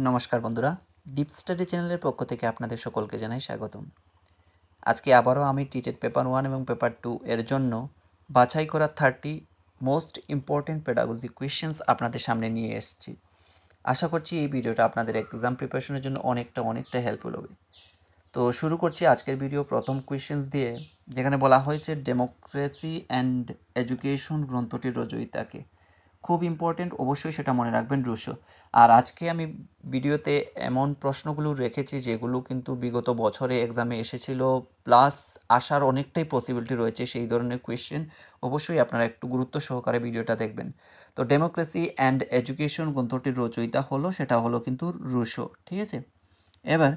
নমস্কার বন্ধুরা, deep study চ্যানেলের পক্ষ থেকে আপনাদের সকলকে জানাই স্বাগতম। আজকে আবারও আমি টিটেট পেপার 1 এবং পেপার 2 এর জন্য বাছাই করা 30 মোস্ট ইম্পর্টেন্ট পেডাগজি কোয়েশ্চেন্স আপনাদের সামনে নিয়ে এসেছি। আশা করছি এই ভিডিওটা আপনাদের এক্সাম প্রিপারেশনের জন্য অনেকটা হেল্পফুল হবে। তো শুরু করছি আজকের ভিডিও প্রথম কোয়েশ্চেন্স দিয়ে, যেখানে বলা হয়েছে ডেমোক্রেসি অ্যান্ড এডুকেশন গ্রন্থটির রচয়িতাকে। খুব ইম্পর্টেন্ট, অবশ্যই সেটা মনে রাখবেন, রুশো। আর আজকে আমি ভিডিওতে এমন প্রশ্নগুলো রেখেছি যেগুলো কিন্তু বিগত বছরে এক্সামে এসেছিল, প্লাস আসার অনেকটাই পসিবিলিটি রয়েছে সেই ধরনের কোয়েশ্চেন। অবশ্যই আপনারা একটু গুরুত্ব সহকারে ভিডিওটা দেখবেন। তো ডেমোক্রেসি অ্যান্ড এডুকেশন গ্রন্থটির রচয়িতা সেটা হলো কিন্তু রুশো, ঠিক আছে। এবার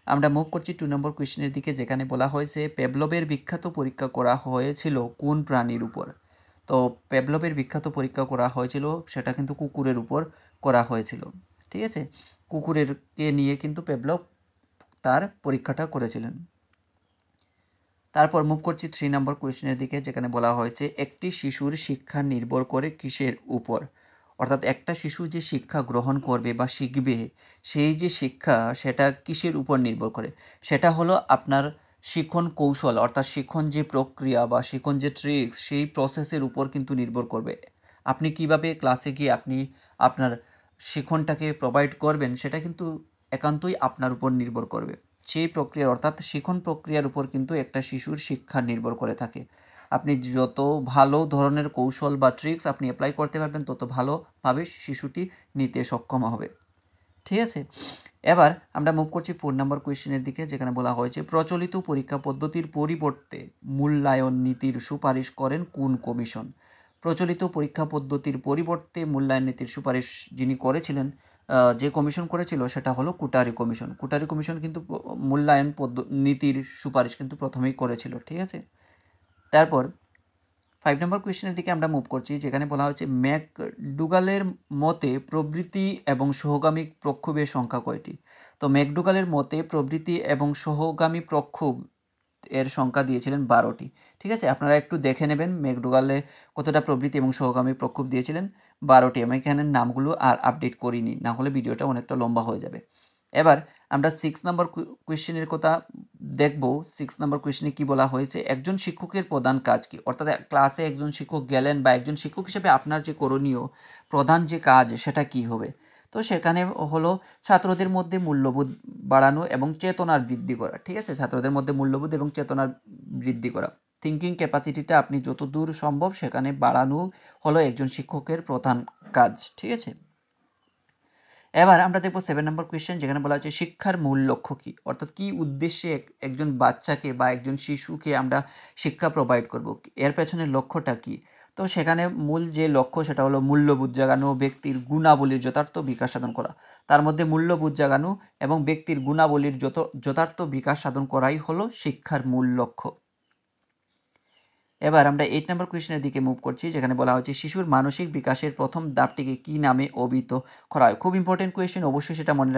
আমরা মুভ করছি 2 নম্বর কোয়েশ্চেনের দিকে, যেখানে বলা হয়েছে পেভলভের বিখ্যাত পরীক্ষা করা হয়েছিল কোন প্রাণীর উপর। তো পেভলভের বিখ্যাত পরীক্ষা করা হয়েছিল সেটা কিন্তু কুকুরের উপর করা হয়েছিল, ঠিক আছে। কুকুরেরকে নিয়ে কিন্তু পেভলভ তার পরীক্ষাটা করেছিলেন। তারপর মুভ করছি 3 নম্বর কোয়েশ্চেনের দিকে, যেখানে বলা হয়েছে একটি শিশুর শিক্ষা নির্ভর করে কিসের উপর। অর্থাৎ একটা শিশু যে শিক্ষা গ্রহণ করবে বা শিখবে, সেই যে শিক্ষা সেটা কিসের উপর নির্ভর করে। সেটা হলো আপনার শিখন কৌশল, অর্থাৎ শিখন যে প্রক্রিয়া বা শিখন যে ট্রিক্স, সেই প্রসেসের উপর কিন্তু নির্ভর করবে। আপনি কিভাবে ক্লাসে গিয়ে আপনি আপনার শিখনটাকে প্রোভাইড করবেন, সেটা কিন্তু একান্তই আপনার উপর নির্ভর করবে। সেই প্রক্রিয়া অর্থাৎ শিখন প্রক্রিয়ার উপর কিন্তু একটা শিশুর শিক্ষা নির্ভর করে থাকে। আপনি যত ভালো ধরনের কৌশল বা ট্রিক্স আপনি অ্যাপ্লাই করতে পারবেন, তত ভালোভাবে শিশুটি নিতে সক্ষম হবে, ঠিক আছে। এবার আমরা মুভ করছি 4 নম্বর কোয়েশ্চেনের দিকে, যেখানে বলা হয়েছে প্রচলিত পরীক্ষা পদ্ধতির পরিবর্তে মূল্যায়ন নীতির সুপারিশ করেন কোন কমিশন। প্রচলিত পরীক্ষা পদ্ধতির পরিবর্তে মূল্যায়ন নীতির সুপারিশ যিনি করেছিলেন, যে কমিশন করেছিল সেটা হলো কুটারি কমিশন। কুটারি কমিশন কিন্তু মূল্যায়ন নীতির সুপারিশ কিন্তু প্রথমেই করেছিল, ঠিক আছে। তারপর 5 নম্বর কোয়েশ্চেনের দিকে আমরা মুভ করছি, যেখানে বলা হচ্ছে ম্যাকডুগালের মতে প্রবৃত্তি এবং সহগামী প্রক্ষোভের সংখ্যা কয়টি। তো ম্যাকডুগালের মতে প্রবৃত্তি এবং সহগামী প্রক্ষোভ এর সংখ্যা দিয়েছিলেন 12টি, ঠিক আছে। আপনারা একটু দেখে নেবেন ম্যাকডুগালে কতটা প্রবৃত্তি এবং সহগামী প্রক্ষোভ দিয়েছিলেন, 12টি। আমি এখানে নামগুলো আর আপডেট করিনি, না হলে ভিডিওটা অনেকটা লম্বা হয়ে যাবে। এবার আমরা 6 নম্বর কোয়েশ্চেনের কথা দেখব। 6 নম্বর কোয়েশ্চেনে কি বলা হয়েছে, একজন শিক্ষকের প্রধান কাজ কি। অর্থাৎ ক্লাসে একজন শিক্ষক গেলেন বা একজন শিক্ষক হিসেবে আপনার যে করণীয় প্রধান যে কাজ সেটা কি হবে। তো সেখানে হলো ছাত্রদের মধ্যে মূল্যবোধ বাড়ানো এবং চেতনার বৃদ্ধি করা, ঠিক আছে। ছাত্রদের মধ্যে মূল্যবোধ এবং চেতনার বৃদ্ধি করা, থিঙ্কিং ক্যাপাসিটিটা আপনি যতদূর সম্ভব সেখানে বাড়ানো হলো একজন শিক্ষকের প্রধান কাজ, ঠিক আছে। এবার আমরা দেখব 7 নম্বর কোয়েশ্চেন, যেখানে বলা হচ্ছে শিক্ষার মূল লক্ষ্য কী। অর্থাৎ কী উদ্দেশ্যে একজন বাচ্চাকে বা একজন শিশুকে আমরা শিক্ষা প্রোভাইড করব, এর পেছনের লক্ষ্যটা কী। তো সেখানে মূল যে লক্ষ্য সেটা হলো মূল্যবোধ জাগানো, ব্যক্তির গুণাবলীর যথার্থ বিকাশ সাধন করা। তার মধ্যে মূল্যবোধ জাগানো এবং ব্যক্তির গুণাবলীর যথার্থ বিকাশ সাধন করাই হলো শিক্ষার মূল লক্ষ্য। এবার আমরা 8 নম্বর কোয়েশ্চেনের দিকে মুভ করছি, যেখানে বলা হচ্ছে শিশুর মানসিক বিকাশের প্রথম ধাপটিকে কী নামে অভিহিত করা হয়। খুব ইম্পর্টেন্ট কোয়েশ্চেন, অবশ্যই সেটা মনে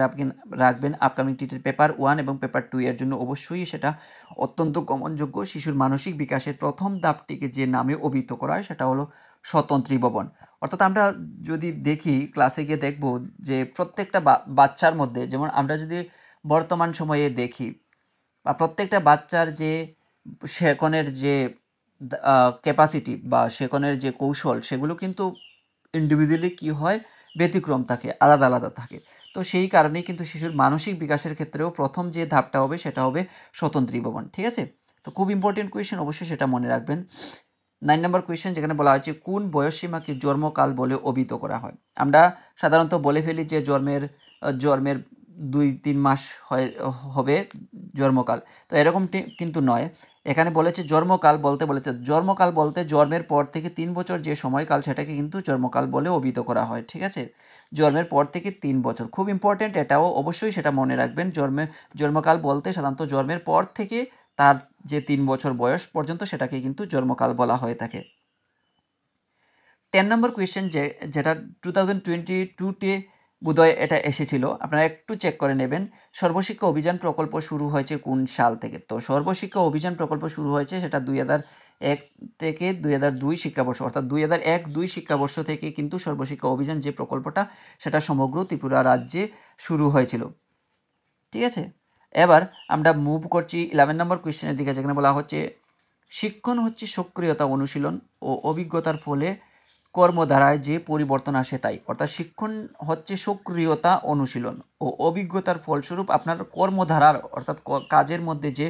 রাখবেন আপকামিং টিটের পেপার 1 এবং পেপার 2 এর জন্য অবশ্যই সেটা অত্যন্ত গ্রহণযোগ্য। শিশুর মানসিক বিকাশের প্রথম ধাপটিকে যে নামে অভিহিত করা হয় সেটা হলো স্বতন্ত্রী ভবন। অর্থাৎ আমরা যদি দেখি ক্লাসে গিয়ে দেখব যে প্রত্যেকটা বাচ্চার মধ্যে, যেমন আমরা যদি বর্তমান সময়ে দেখি বা প্রত্যেকটা বাচ্চার যে শেখনের যে ক্যাপাসিটি বা শেখনের যে কৌশল, সেগুলো কিন্তু ইন্ডিভিজুয়ালি কী হয়, ব্যতিক্রম থাকে, আলাদা থাকে। তো সেই কারণেই কিন্তু শিশুর মানসিক বিকাশের ক্ষেত্রেও প্রথম যে ধাপটা হবে সেটা হবে স্বতন্ত্রী ভবন, ঠিক আছে। তো খুব ইম্পর্টেন্ট কোয়েশ্চেন, অবশ্যই সেটা মনে রাখবেন। 9 নম্বর কোয়েশ্চেন, যেখানে বলা হয়েছে কোন বয়সসীমাকে জন্মকাল বলে অভিহিত করা হয়। আমরা সাধারণত বলে ফেলি যে জন্মের 2-3 মাস হবে জন্মকাল, তো এরকম কিন্তু নয়। এখানে বলেছে জন্মকাল বলতে জন্মের পর থেকে 3 বছর যে সময়কাল সেটাকে কিন্তু জন্মকাল বলে অভিহিত করা হয়, ঠিক আছে। জন্মের পর থেকে 3 বছর, খুব ইম্পর্টেন্ট, এটাও অবশ্যই সেটা মনে রাখবেন। জন্মকাল বলতে সাধারণত জন্মের পর থেকে তার যে 3 বছর বয়স পর্যন্ত সেটাকে কিন্তু জন্মকাল বলা হয়ে থাকে। 10 নম্বর কোয়েশ্চেন, যেটা 2022-তে বোধহয় এটা এসেছিল, আপনারা একটু চেক করে নেবেন। সর্বশিক্ষা অভিযান প্রকল্প শুরু হয়েছে কোন সাল থেকে? তো সর্বশিক্ষা অভিযান প্রকল্প শুরু হয়েছে সেটা 2001 থেকে 2002 শিক্ষাবর্ষ, অর্থাৎ 2001-2 শিক্ষাবর্ষ থেকে কিন্তু সর্বশিক্ষা অভিযান যে প্রকল্পটা সেটা সমগ্র ত্রিপুরা রাজ্যে শুরু হয়েছিল। ঠিক আছে, এবার আমরা মুভ করছি 11 নম্বর কোয়েশ্চেনের দিকে, যেখানে বলা হচ্ছে শিক্ষণ হচ্ছে সক্রিয়তা, অনুশীলন ও অভিজ্ঞতার ফলে কর্মধারায় যে পরিবর্তন আসে তাই। অর্থাৎ শিক্ষণ হচ্ছে সক্রিয়তা, অনুশীলন ও অভিজ্ঞতার ফলস্বরূপ আপনার কর্মধারার অর্থাৎ কাজের মধ্যে যে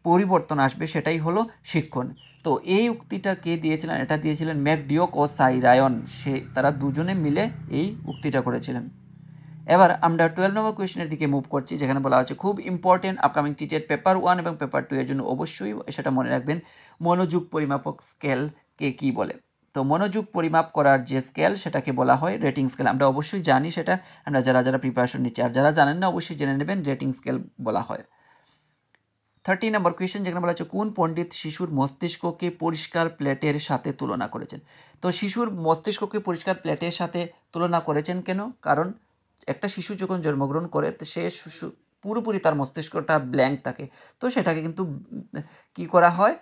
পরিবর্তন আসবে সেটাই হলো শিক্ষণ। তো এই উক্তিটা কে দিয়েছিলেন? এটা দিয়েছিলেন ম্যাকডিওক ও সাইরায়ন, তারা দুজনে মিলে এই উক্তিটা করেছিলেন। এবার আমরা 12 নম্বর কোয়েশ্চেনের দিকে মুভ করছি, যেখানে বলা হচ্ছে খুব ইম্পর্টেন্ট আপকামিং টিটেড পেপার 1 এবং পেপার 2 এর জন্য অবশ্যই সেটা মনে রাখবেন, মনোযোগ পরিমাপক স্কেলকে কি বলে। তো মনোযোগ পরিমাপ করার যে স্কেল সেটাকে বলা হয় রেটিং স্কেল। আমরা অবশ্যই জানি সেটা, আমরা যারা প্রিপারেশন নিচ্ছি, আর যারা জানেন না অবশ্যই জেনে নেবেন, রেটিং স্কেল বলা হয়। 13 নম্বর কোয়েশ্চেন, যেখানে বলা হচ্ছে কোন পণ্ডিত শিশুর মস্তিষ্ককে পরিষ্কার প্লেটের সাথে তুলনা করেছেন? তো শিশুর মস্তিষ্ককে পরিষ্কার প্লেটের সাথে তুলনা করেছেন কেন? কারণ একটা শিশু যখন জন্মগ্রহণ করে সে পুরোপুরি তার মস্তিষ্কটা ব্ল্যাঙ্ক থাকে, তো সেটাকে কিন্তু কি করা হয়,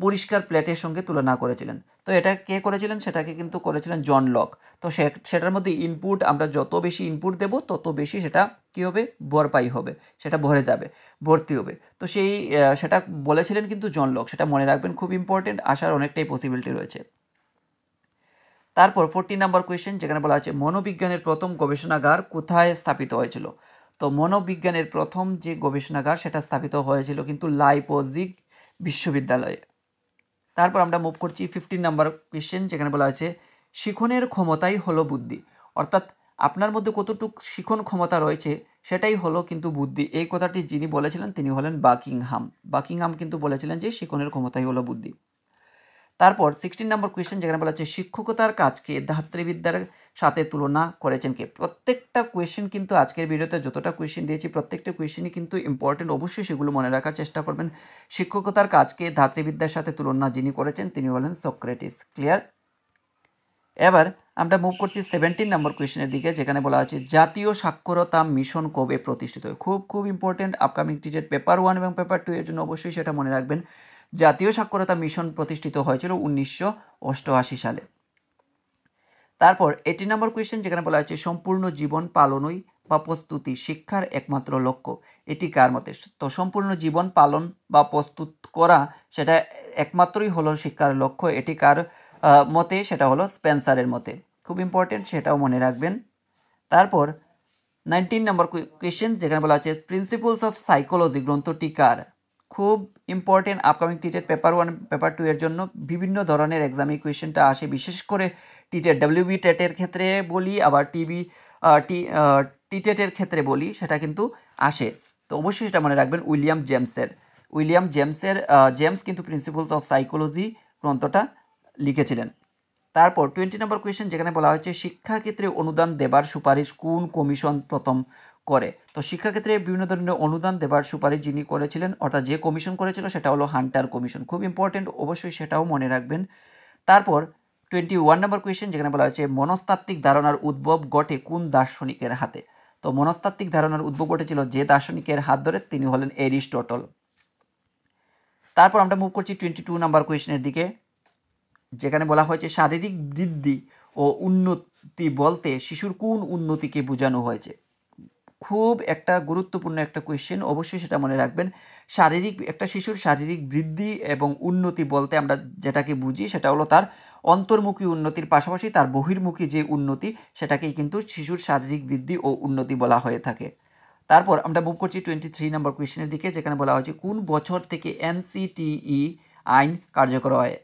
পরিষ্কার প্লেটের সঙ্গে তুলনা করেছিলেন। তো এটা কে করেছিলেন? সেটাকে কিন্তু করেছিলেন জন লক। তো সেটার মধ্যে ইনপুট, আমরা যত বেশি ইনপুট দেব তত বেশি সেটা কী হবে, ভরপাই হবে, সেটা ভরে যাবে, ভর্তি হবে। তো সেটা বলেছিলেন কিন্তু জন লক, সেটা মনে রাখবেন, খুব ইম্পর্টেন্ট, আসার অনেকটাই পসিবিলিটি রয়েছে। তারপর 14 নম্বর কোয়েশ্চেন, যেখানে বলা আছে মনোবিজ্ঞানের প্রথম গবেষণাগার কোথায় স্থাপিত হয়েছিল? তো মনোবিজ্ঞানের প্রথম যে গবেষণাগার সেটা স্থাপিত হয়েছিল কিন্তু লাইপজিগ বিশ্ববিদ্যালয়ে। তারপর আমরা মুভ করছি 15 নম্বর কোয়েশ্চেন, যেখানে বলা আছে শিখনের ক্ষমতাই হলো বুদ্ধি। অর্থাৎ আপনার মধ্যে কতটুকু শিখন ক্ষমতা রয়েছে সেটাই হলো কিন্তু বুদ্ধি। এই কথাটি যিনি বলেছিলেন তিনি হলেন বাকিংহাম কিন্তু বলেছিলেন যে শিখনের ক্ষমতাই হলো বুদ্ধি। তারপর 16 নম্বর কোয়েশ্চেন, যেখানে বলা হচ্ছে শিক্ষকতার কাজকে ধাত্রীবিদ্যার সাথে তুলনা করেছেন কে? প্রত্যেকটা কোয়েশ্চেন কিন্তু আজকের ভিডিওতে যতটা কোয়েশ্চেন দিয়েছি প্রত্যেকটা কোয়েশ্চেনই কিন্তু ইম্পর্টেন্ট, অবশ্যই সেগুলো মনে রাখার চেষ্টা করবেন। শিক্ষকতার কাজকে ধাত্রীবিদ্যার সাথে তুলনা যিনি করেছেন তিনি হলেন সক্রেটিস। ক্লিয়ার? এবার আমরা মুভ করছি 17 নম্বর কোয়েশ্চেনের দিকে, যেখানে বলা আছে জাতীয় সাক্ষরতা মিশন কবে প্রতিষ্ঠিত হয়? খুব ইম্পর্টেন্ট, আপকামিং টিটেড পেপার 1 এবং পেপার 2 এর জন্য অবশ্যই সেটা মনে রাখবেন। জাতীয় সাক্ষরতা মিশন প্রতিষ্ঠিত হয়েছিল 1988 সালে। তারপর 18 নম্বর কোয়েশ্চেন, যেখানে বলা আছে সম্পূর্ণ জীবন পালনই বা প্রস্তুতি শিক্ষার একমাত্র লক্ষ্য, এটি কার মতে? তো সম্পূর্ণ জীবন পালন বা প্রস্তুত করা সেটা একমাত্রই হলো শিক্ষার লক্ষ্য, এটি কার মতে? সেটা হলো স্পেন্সারের মতে। খুব ইম্পর্টেন্ট, সেটাও মনে রাখবেন। তারপর 19 নম্বর কোয়েশ্চেন, যেখানে বলা আছে প্রিন্সিপলস অফ সাইকোলজি গ্রন্থটি কার? খুব ইম্পর্টেন্ট, আপকামিং টিটেড পেপার 1 পেপার 2 এর জন্য বিভিন্ন ধরনের এক্সাম এই কোয়েশ্চেনটা আসে, বিশেষ করে টিটেড ডব্লিউবি টেটের ক্ষেত্রে বলি, আবার টিটেটের ক্ষেত্রে বলি, সেটা কিন্তু আসে। তো অবশ্যই সেটা মনে রাখবেন, জেমস কিন্তু প্রিন্সিপলস অফ সাইকোলজি গ্রন্থটা লিখেছিলেন। তারপর 20 নম্বর কোয়েশ্চেন, যেখানে বলা হয়েছে শিক্ষাক্ষেত্রে অনুদান দেবার সুপারিশ কোন কমিশন প্রথম করে? তো শিক্ষাক্ষেত্রে বিভিন্ন ধরনের অনুদান দেবার সুপারিশ যিনি করেছিলেন, অর্থাৎ যে কমিশন করেছিল সেটা হলো হান্টার কমিশন। খুব ইম্পর্টেন্ট, অবশ্যই সেটাও মনে রাখবেন। তারপর 21 নম্বর কোয়েশ্চেন, যেখানে বলা হয়েছে মনস্তাত্ত্বিক ধারণার উদ্ভব ঘটে কোন দার্শনিকের হাতে? তো মনস্তাত্ত্বিক ধারণার উদ্ভব ঘটেছিল যে দার্শনিকের হাত ধরে, তিনি হলেন এরিস্টটল। তারপর আমরা মুভ করছি 22 নম্বর কোয়েশ্চেনের দিকে, যেখানে বলা হয়েছে শারীরিক বৃদ্ধি ও উন্নতি বলতে শিশুর কোন উন্নতিকে বোঝানো হয়েছে? খুব একটা গুরুত্বপূর্ণ একটা কোয়েশ্চেন, অবশ্যই সেটা মনে রাখবেন। একটা শিশুর শারীরিক বৃদ্ধি এবং উন্নতি বলতে আমরা যেটাকে বুঝি সেটা হলো তার অন্তর্মুখী উন্নতির পাশাপাশি তার বহির্মুখী যে উন্নতি, সেটাকেই কিন্তু শিশুর শারীরিক বৃদ্ধি ও উন্নতি বলা হয়ে থাকে। তারপর আমরা মুভ করছি 23 নম্বর কোয়েশ্চেনের দিকে, যেখানে বলা হয়েছে কোন বছর থেকে এনসিটিই আইন কার্যকর হয়?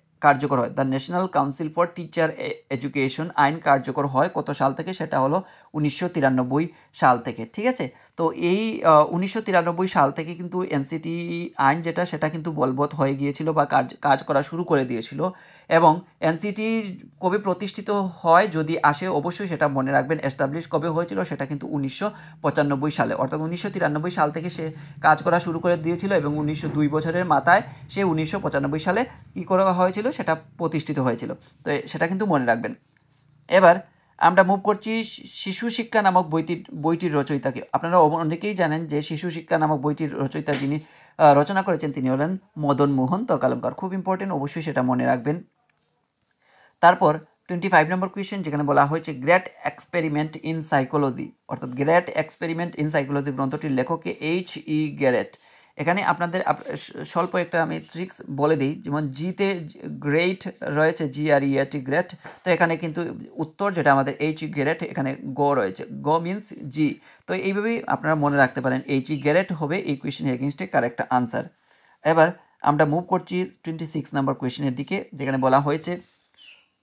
The national council for teacher education আইন কার্যকর হয় কত সাল থেকে? সেটা হলো 1993 সাল থেকে। ঠিক আছে, তো এই 1993 সাল থেকে কিন্তু এনসিটিই আইন সেটা কিন্তু বলবৎ হয়ে গিয়েছিল বা কাজ করা শুরু করে দিয়েছিল। এবং এনসিটি কবে প্রতিষ্ঠিত হয় যদি আসে, অবশ্যই সেটা মনে রাখবেন, এস্টাবলিশ কবে হয়েছিল সেটা কিন্তু 1995 সালে, অর্থাৎ 1993 সাল থেকে সে কাজ করা শুরু করে দিয়েছিল এবং 2 বছরের মাথায় সে 1995 সালে কী করা হয়েছিল, সেটা প্রতিষ্ঠিত হয়েছিল। তো সেটা কিন্তু মনে রাখবেন। এবার আমরা মুভ করছি শিশু শিক্ষা নামক বইটির রচয়িতাকে। আপনারা অনেকেই জানেন যে শিশু শিক্ষা নামক বইটির রচয়িতা যিনি রচনা করেছেন তিনি হলেন মদন মোহন তর্কালঙ্কার। খুব ইম্পর্টেন্ট, অবশ্যই সেটা মনে রাখবেন। তারপর 25 নম্বর কোয়েশ্চেন, যেখানে বলা হয়েছে গ্রেট এক্সপেরিমেন্ট ইন সাইকোলজি, অর্থাৎ গ্রেট এক্সপেরিমেন্ট ইন সাইকোলজি গ্রন্থটির লেখককে H.E. গ্যারেট। এখানে আপনাদের স্বল্প একটা আমি ট্রিক্স বলে দিই, যেমন জিতে গ্রেট রয়েছে, GREAT গ্রেট, তো এখানে কিন্তু উত্তর যেটা আমাদের H.E. গ্যারেট, এখানে গ রয়েছে, গ মিন্স জি। তো এইভাবেই আপনারা মনে রাখতে পারেন H.E. গ্যারেট হবে এই কোয়েশ্চেনের এগেইনস্টে কারেক্ট আনসার। এবার আমরা মুভ করছি 26 নম্বর কোয়েশ্চেনের দিকে, যেখানে বলা হয়েছে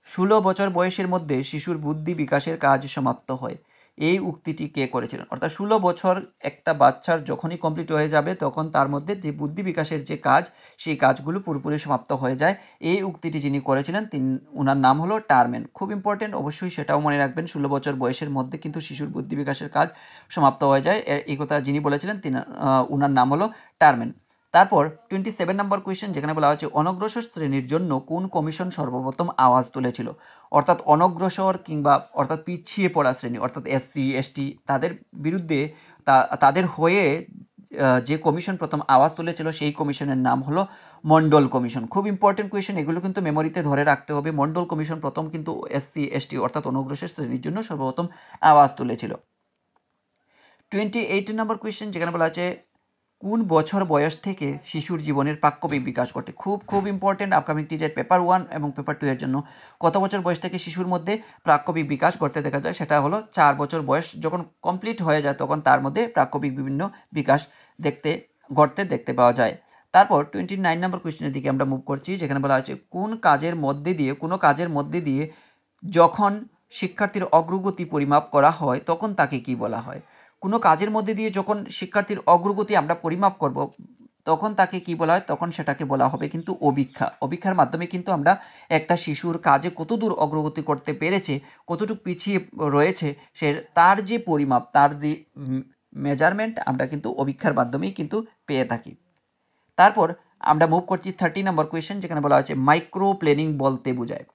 16 বছর বয়সের মধ্যে শিশুর বুদ্ধি বিকাশের কাজ সমাপ্ত হয়। এই উক্তিটি কে করেছিলেন? অর্থাৎ 16 বছর একটা বাচ্চার যখনই কমপ্লিট হয়ে যাবে তখন তার মধ্যে যে বুদ্ধি বিকাশের যে কাজ, সেই কাজগুলো পুরোপুরি সমাপ্ত হয়ে যায়। এই উক্তিটি যিনি করেছিলেন ওনার নাম হলো টারম্যান। খুব ইম্পর্টেন্ট, অবশ্যই সেটাও মনে রাখবেন। 16 বছর বয়সের মধ্যে কিন্তু শিশুর বুদ্ধি বিকাশের কাজ সমাপ্ত হয়ে যায়, এই কথা যিনি বলেছিলেন ওনার নাম হলো টারম্যান। তারপর 27 নম্বর কোয়েশ্চেন, যেখানে বলা হচ্ছে অনগ্রসর শ্রেণীর জন্য কোন কমিশন সর্বপ্রথম আওয়াজ তুলেছিল? অর্থাৎ অনগ্রসর কিংবা অর্থাৎ পিছিয়ে পড়া শ্রেণী, অর্থাৎ SC ST, তাদের বিরুদ্ধে তাদের হয়ে যে কমিশন প্রথম আওয়াজ তুলেছিল সেই কমিশনের নাম হলো মন্ডল কমিশন। খুব ইম্পর্টেন্ট কোয়েশ্চেন, এগুলো কিন্তু মেমোরিতে ধরে রাখতে হবে। মন্ডল কমিশন প্রথম কিন্তু SC ST অর্থাৎ অনগ্রসর শ্রেণীর জন্য সর্বপ্রথম আওয়াজ তুলেছিল। 28 নম্বর কোয়েশ্চেন, যেখানে বলা আছে কোন বছর বয়স থেকে শিশুর জীবনের প্রাক্কবিক বিকাশ ঘটে? খুব ইম্পর্টেন্ট আপকামিং টিটেড পেপার 1 এবং পেপার 2 এর জন্য। কত বছর বয়স থেকে শিশুর মধ্যে প্রাক্কবিক বিকাশ ঘটতে দেখা যায়? সেটা হলো 4 বছর বয়স যখন কমপ্লিট হয়ে যায় তখন তার মধ্যে প্রাক্কবিক বিভিন্ন বিকাশ ঘটতে দেখতে পাওয়া যায়। তারপর 29 নম্বর কোয়েশ্চেনের দিকে আমরা মুভ করছি, যেখানে বলা হচ্ছে কোনো কাজের মধ্যে দিয়ে যখন শিক্ষার্থীর অগ্রগতি পরিমাপ করা হয় তখন তাকে কি বলা হয়? কোনো কাজের মধ্যে দিয়ে যখন শিক্ষার্থীর অগ্রগতি আমরা পরিমাপ করব তখন তাকে কি বলা হয়? তখন সেটাকে বলা হবে কিন্তু অভিক্ষা। অভিক্ষার মাধ্যমে কিন্তু আমরা একটা শিশুর কাজে কতদূর অগ্রগতি করতে পেরেছে, কতটুকু পিছিয়ে রয়েছে, তার যে পরিমাপ, তার যে মেজারমেন্ট আমরা কিন্তু অভিক্ষার মাধ্যমেই কিন্তু পেয়ে থাকি। তারপর আমরা মুভ করছি 30 নম্বর কোয়েশ্চেন, যেখানে বলা হচ্ছে মাইক্রো প্ল্যানিং বলতে বোঝায়।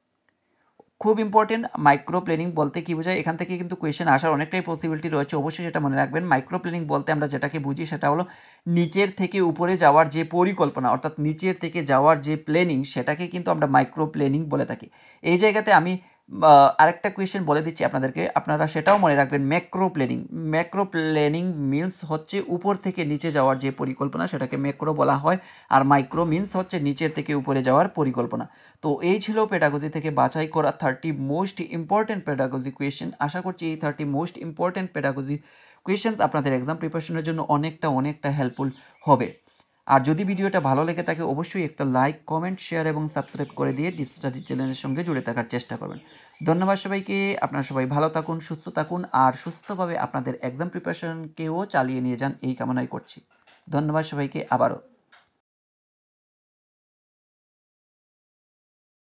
খুব ইম্পর্টেন্ট, মাইক্রো প্ল্যানিং বলতে কী বোঝায়? এখান থেকে কিন্তু কোয়েশ্চেন আসার অনেকটাই পসিবিলিটি রয়েছে, অবশ্যই সেটা মনে রাখবেন। মাইক্রো প্ল্যানিং বলতে আমরা যেটাকে বুঝি সেটা হলো নিচের থেকে উপরে যাওয়ার যে পরিকল্পনা, অর্থাৎ নিচের থেকে যাওয়ার যে প্ল্যানিং, সেটাকে কিন্তু আমরা মাইক্রো প্ল্যানিং বলে থাকি। এই জায়গাতে আমি আরেকটা কোয়েশ্চেন বলে দিচ্ছি আপনাদেরকে, আপনারা সেটাও মনে রাখবেন। ম্যাক্রো প্ল্যানিং মিনস হচ্ছে উপর থেকে নিচে যাওয়ার যে পরিকল্পনা, সেটাকে ম্যাক্রো বলা হয়, আর মাইক্রো মিনস হচ্ছে নিচের থেকে উপরে যাওয়ার পরিকল্পনা। তো এই ছিল পেডাগজি থেকে বাছাই করা 30 মোস্ট ইম্পর্টেন্ট পেডাগজি কোয়েশ্চেন। আশা করছি এই 30 মোস্ট ইম্পর্টেন্ট পেডাগজি কোয়েশ্চেন্স আপনাদের এক্সাম প্রিপারেশনের জন্য অনেকটা হেল্পফুল হবে। আর যদি ভিডিওটা ভালো লেগে থাকে অবশ্যই একটা লাইক, কমেন্ট, শেয়ার এবং সাবস্ক্রাইব করে দিয়ে ডিপ স্টাডি চ্যানেলের সঙ্গে জুড়ে থাকার চেষ্টা করবেন। ধন্যবাদ সবাইকে। আপনারা সবাই ভালো থাকুন, সুস্থ থাকুন, আর সুস্থভাবে আপনাদের এক্সাম প্রিপারেশনকেও চালিয়ে নিয়ে যান এই কামনাই করছি। ধন্যবাদ সবাইকে আবারও।